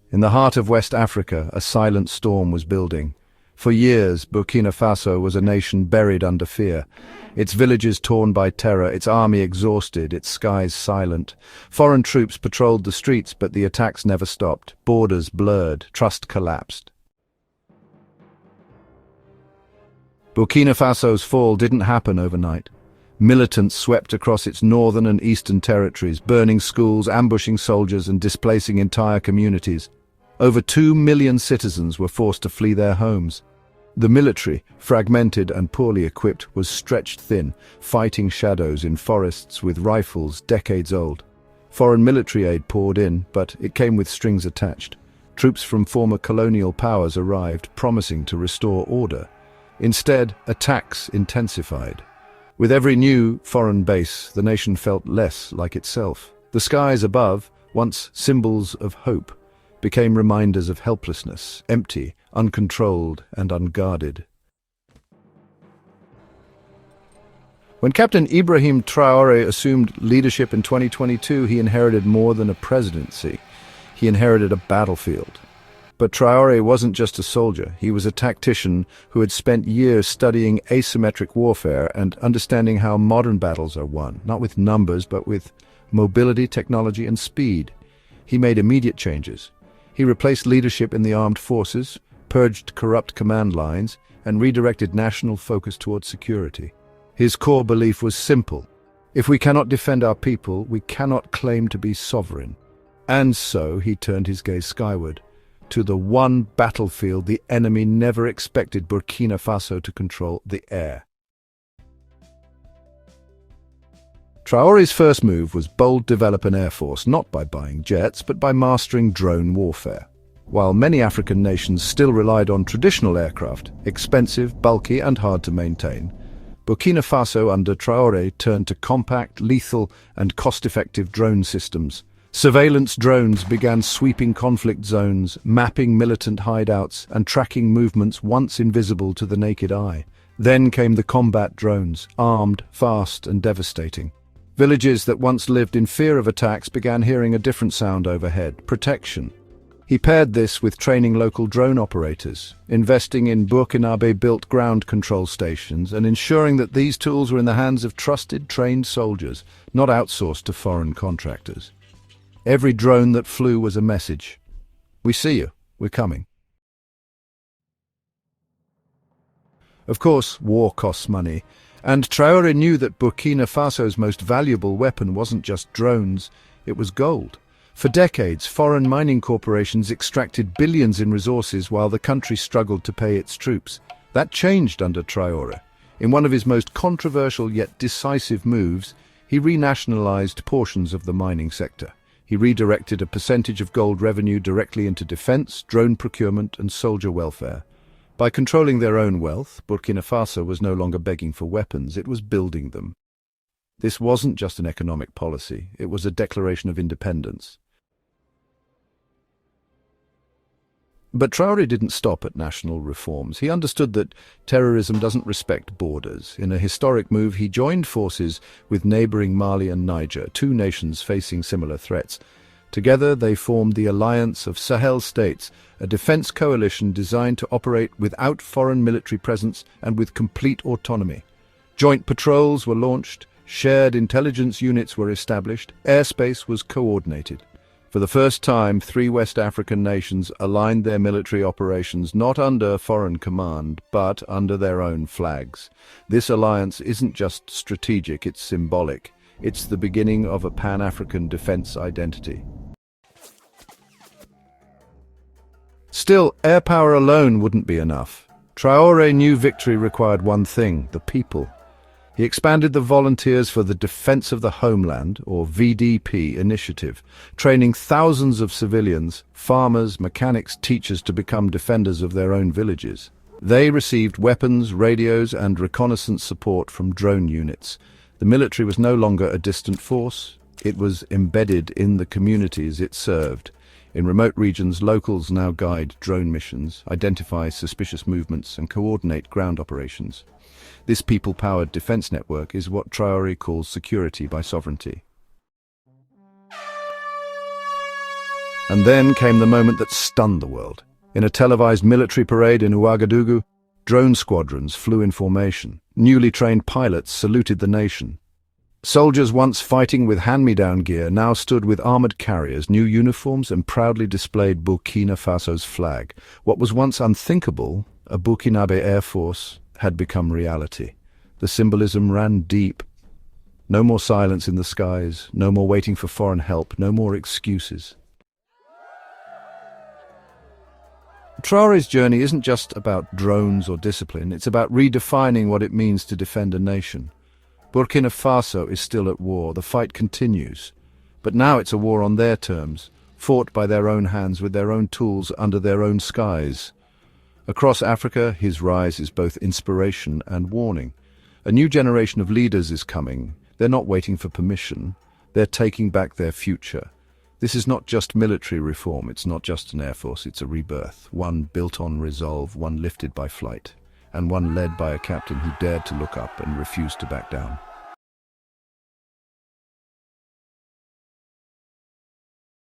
In the heart of West Africa, a silent storm was building. For years, Burkina Faso was a nation buried under fear. Its villages torn by terror, its army exhausted, its skies silent. Foreign troops patrolled the streets, but the attacks never stopped. Borders blurred, trust collapsed. Burkina Faso's fall didn't happen overnight. Militants swept across its northern and eastern territories, burning schools, ambushing soldiers, and displacing entire communities. Over 2 million citizens were forced to flee their homes. The military, fragmented and poorly equipped, was stretched thin, fighting shadows in forests with rifles decades old. Foreign military aid poured in, but it came with strings attached. Troops from former colonial powers arrived, promising to restore order. Instead, attacks intensified. With every new foreign base, the nation felt less like itself. The skies above, once symbols of hope, became reminders of helplessness, empty, uncontrolled, and unguarded. When Captain Ibrahim Traoré assumed leadership in 2022, he inherited more than a presidency. He inherited a battlefield. But Traoré wasn't just a soldier. He was a tactician who had spent years studying asymmetric warfare and understanding how modern battles are won, not with numbers, but with mobility, technology, and speed. He made immediate changes. He replaced leadership in the armed forces, purged corrupt command lines, and redirected national focus towards security. His core belief was simple. If we cannot defend our people, we cannot claim to be sovereign. And so he turned his gaze skyward, to the one battlefield the enemy never expected Burkina Faso to control: the air. Traoré's first move was bold: develop an air force, not by buying jets, but by mastering drone warfare. While many African nations still relied on traditional aircraft, expensive, bulky, and hard to maintain, Burkina Faso under Traoré turned to compact, lethal, and cost-effective drone systems. Surveillance drones began sweeping conflict zones, mapping militant hideouts, and tracking movements once invisible to the naked eye. Then came the combat drones, armed, fast, and devastating. Villages that once lived in fear of attacks began hearing a different sound overhead: protection. He paired this with training local drone operators, investing in Burkinabe-built ground control stations, and ensuring that these tools were in the hands of trusted, trained soldiers, not outsourced to foreign contractors. Every drone that flew was a message. We see you. We're coming. Of course, war costs money, and Traoré knew that Burkina Faso's most valuable weapon wasn't just drones, it was gold. For decades, foreign mining corporations extracted billions in resources while the country struggled to pay its troops. That changed under Traoré. In one of his most controversial yet decisive moves, he renationalized portions of the mining sector. He redirected a percentage of gold revenue directly into defense, drone procurement, and soldier welfare. By controlling their own wealth, Burkina Faso was no longer begging for weapons, it was building them. This wasn't just an economic policy, it was a declaration of independence. But Traoré didn't stop at national reforms. He understood that terrorism doesn't respect borders. In a historic move, he joined forces with neighboring Mali and Niger, two nations facing similar threats. Together, they formed the Alliance of Sahel States, a defense coalition designed to operate without foreign military presence and with complete autonomy. Joint patrols were launched, shared intelligence units were established, airspace was coordinated. For the first time, 3 West African nations aligned their military operations not under foreign command, but under their own flags. This alliance isn't just strategic, it's symbolic. It's the beginning of a Pan-African defense identity. Still, air power alone wouldn't be enough. Traoré knew victory required one thing: the people. He expanded the Volunteers for the Defense of the Homeland, or VDP, initiative, training thousands of civilians, farmers, mechanics, teachers to become defenders of their own villages. They received weapons, radios, and reconnaissance support from drone units. The military was no longer a distant force, it was embedded in the communities it served. In remote regions, locals now guide drone missions, identify suspicious movements, and coordinate ground operations. This people-powered defense network is what Traoré calls security by sovereignty. And then came the moment that stunned the world. In a televised military parade in Ouagadougou, drone squadrons flew in formation. Newly trained pilots saluted the nation. Soldiers once fighting with hand-me-down gear now stood with armored carriers, new uniforms, and proudly displayed Burkina Faso's flag. What was once unthinkable, a Burkinabe air force, had become reality. The symbolism ran deep. No more silence in the skies, no more waiting for foreign help, no more excuses. Traore's journey isn't just about drones or discipline, it's about redefining what it means to defend a nation. Burkina Faso is still at war, the fight continues. But now it's a war on their terms, fought by their own hands with their own tools under their own skies. Across Africa, his rise is both inspiration and warning. A new generation of leaders is coming. They're not waiting for permission, they're taking back their future. This is not just military reform, it's not just an air force, it's a rebirth. One built on resolve, one lifted by flight, and one led by a captain who dared to look up and refused to back down.